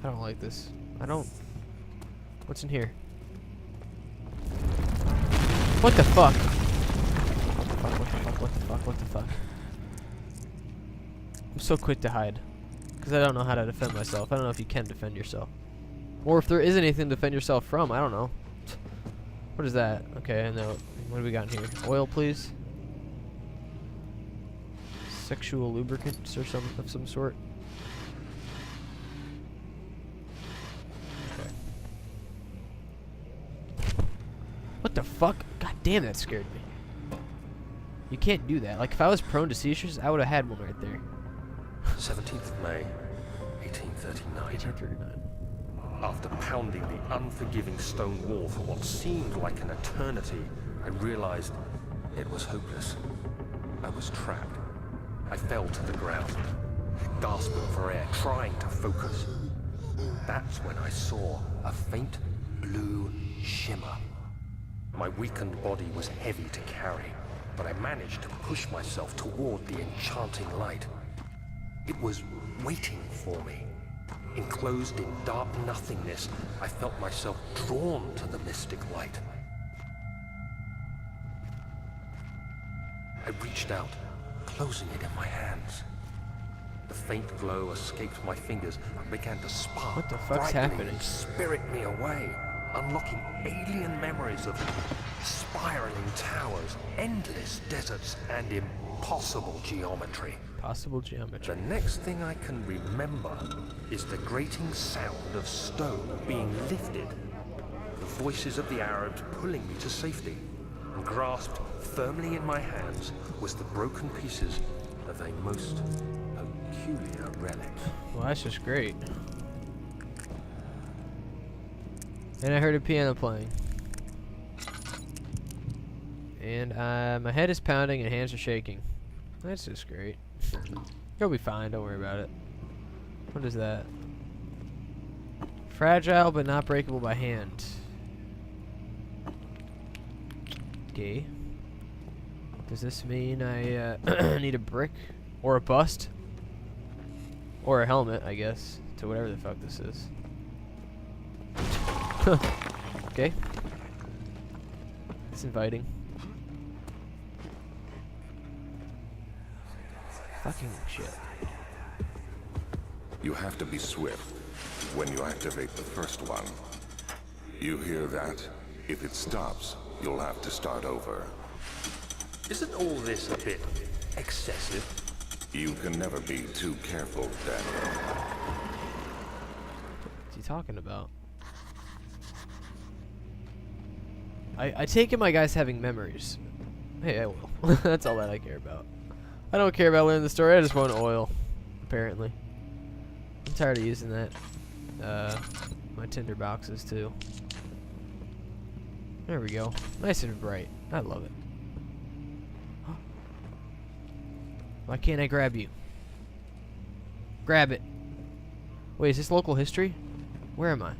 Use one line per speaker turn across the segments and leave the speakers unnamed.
I don't like this. I don't... What's in here? What the fuck? What the fuck, what the fuck, what the fuck, what the fuck? I'm so quick to hide. Because I don't know how to defend myself. I don't know if you can defend yourself. Or if there is anything to defend yourself from. I don't know. What is that? Okay, no. What do we got in here? Oil, please. Sexual lubricants or of some sort. Okay. What the fuck? God damn, that scared me. You can't do that. Like, if I was prone to seizures, I would have had one right there.
17th of May, 1839.
1839.
After pounding the unforgiving stone wall for what seemed like an eternity, I realized it was hopeless. I was trapped. I fell to the ground, gasping for air, trying to focus. That's when I saw a faint blue shimmer. My weakened body was heavy to carry, but I managed to push myself toward the enchanting light. It was waiting for me. Enclosed in dark nothingness, I felt myself drawn to the mystic light. I reached out, closing it in my hands. The faint glow escaped my fingers and began to spark.
What the fuck's happening?
And spirit me away, unlocking alien memories of spiraling towers, endless deserts, and impossible geometry.
Possible geometry.
The next thing I can remember is the grating sound of stone being lifted, the voices of the Arabs pulling me to safety, and grasped firmly in my hands was the broken pieces of a most peculiar relic.
Well, that's just great. And I heard a piano playing. And my head is pounding and hands are shaking. That's just great. You'll be fine, don't worry about it. What is that? Fragile but not breakable by hand. Okay. Does this mean I need a brick? Or a bust? Or a helmet, I guess. To whatever the fuck this is. Okay. It's inviting. Fucking shit.
You have to be swift when you activate the first one. You hear that? If it stops, you'll have to start over.
Isn't all this a bit excessive?
You can never be too careful, Daniel.
What's he talking about? I take it my guy's having memories. Hey, I will. That's all that I care about. I don't care about learning the story, I just want oil. Apparently. I'm tired of using that. My tinder boxes too. There we go. Nice and bright. I love it. Why can't I grab you? Grab it. Wait, is this local history? Where am I?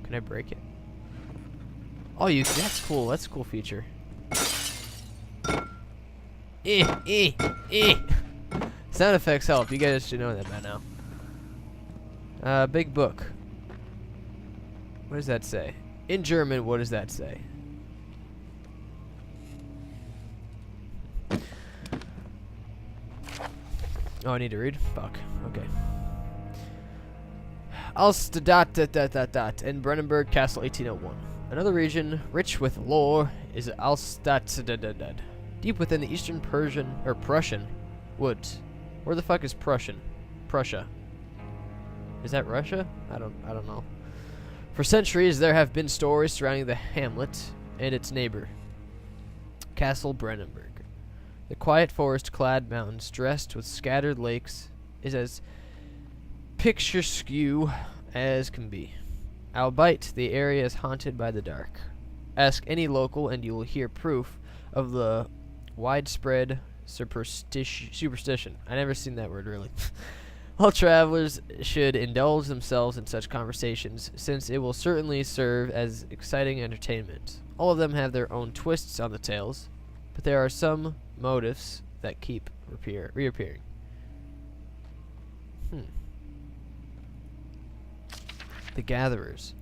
Can I break it? Oh, that's cool. That's a cool feature. Sound effects help. You guys should know that by now. Big book. What does that say? In German, what does that say? Oh, I need to read? Fuck. Okay. Alstadt in Brandenburg Castle 1801. Another region rich with lore is Alstadt. Deep within the eastern Prussian woods. Where the fuck is Prussia? Is that Russia? I don't know. For centuries there have been stories surrounding the hamlet and its neighbor, Castle Brandenburg. The quiet forest-clad mountains dressed with scattered lakes is as picturesque as can be. Albeit the area is haunted by the dark. Ask any local and you will hear proof of the widespread superstition. I never seen that word really. All travelers should indulge themselves in such conversations, since it will certainly serve as exciting entertainment. All of them have their own twists on the tales, but there are some motifs that keep reappearing. The Gatherers.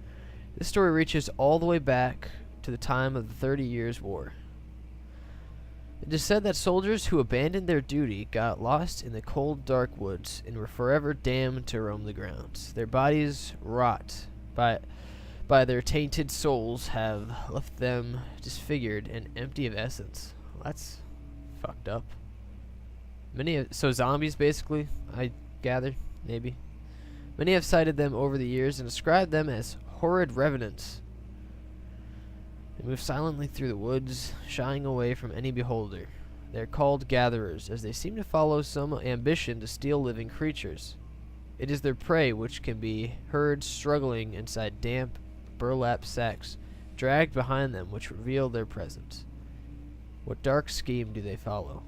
This story reaches all the way back to the time of the 30 Years' War. It is said that soldiers who abandoned their duty got lost in the cold, dark woods and were forever damned to roam the grounds. Their bodies rot by their tainted souls have left them disfigured and empty of essence. Well, that's fucked up. So zombies, basically, I gather, maybe. Many have cited them over the years and described them as horrid revenants. They move silently through the woods, shying away from any beholder. They are called gatherers, as they seem to follow some ambition to steal living creatures. It is their prey which can be heard struggling inside damp burlap sacks, dragged behind them, which reveal their presence. What dark scheme do they follow?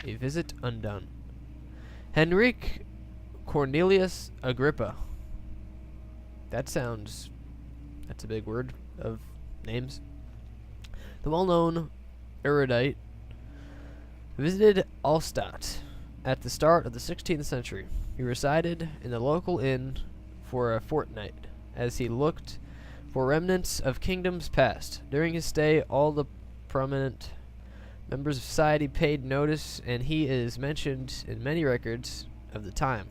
A visit undone. Henrik Cornelius Agrippa. That's a big word of names. The well-known erudite visited Alstadt at the start of the 16th century. He resided in the local inn for a fortnight as he looked for remnants of kingdoms past. During his stay, all the prominent members of society paid notice, and he is mentioned in many records of the time.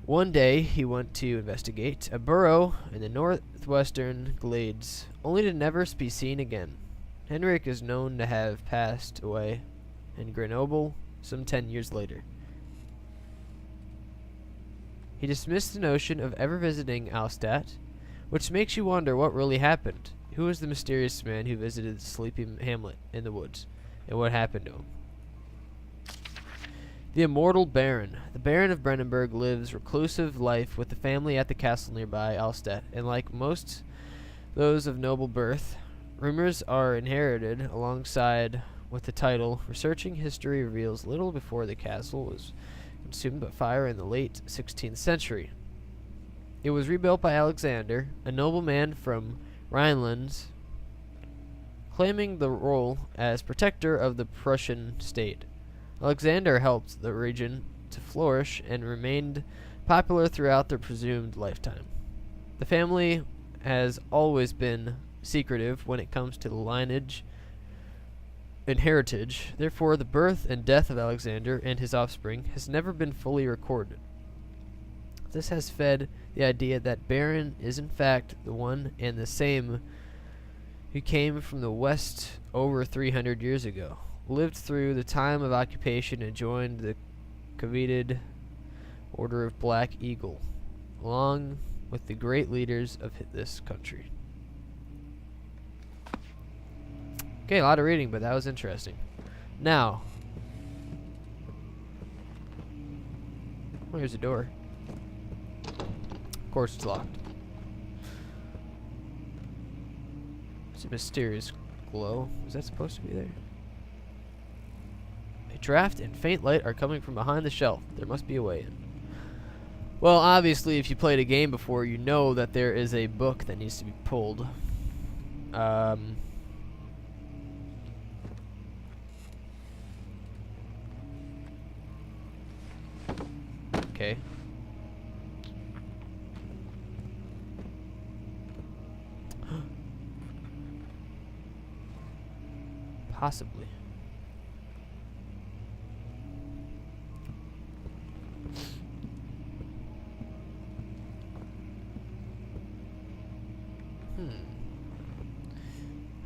One day, he went to investigate a burrow in the northwestern glades, only to never be seen again. Henrik is known to have passed away in Grenoble some 10 years later. He dismissed the notion of ever visiting Alstadt, which makes you wonder what really happened. Who was the mysterious man who visited the sleepy hamlet in the woods, and what happened to him? The immortal Baron. The Baron of Brandenburg lives reclusive life with the family at the castle nearby Alstadt, and like most those of noble birth, rumors are inherited alongside with the title. Researching history reveals little before the castle was consumed by fire in the late 16th century. It was rebuilt by Alexander, a nobleman from Rhineland, claiming the role as protector of the Prussian state. Alexander helped the region to flourish and remained popular throughout their presumed lifetime. The family has always been secretive when it comes to the lineage and heritage. Therefore, the birth and death of Alexander and his offspring has never been fully recorded. This has fed the idea that Baron is in fact the one and the same who came from the west over 300 years ago, lived through the time of occupation, and joined the coveted Order of Black Eagle, along with the great leaders of this country. Okay, a lot of reading, but that was interesting. Now, here's a door. Of course it's locked. It's a mysterious glow. Is that supposed to be there? A draft and faint light are coming from behind the shelf. There must be a way in. Well, obviously, if you played a game before, you know that there is a book that needs to be pulled. Okay. Possibly.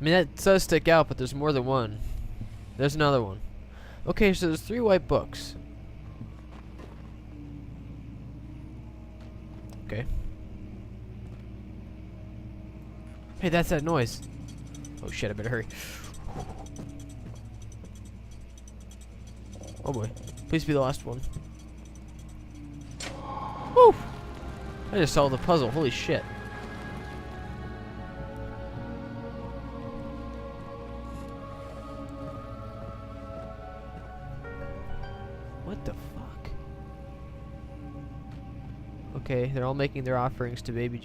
I mean, that does stick out, but there's more than one. There's another one. Okay, so there's 3 white books. Okay. Hey, that's that noise. Oh shit, I better hurry. Oh boy. Please be the last one. Woo! I just solved the puzzle. Holy shit. What the fuck? Okay, they're all making their offerings to baby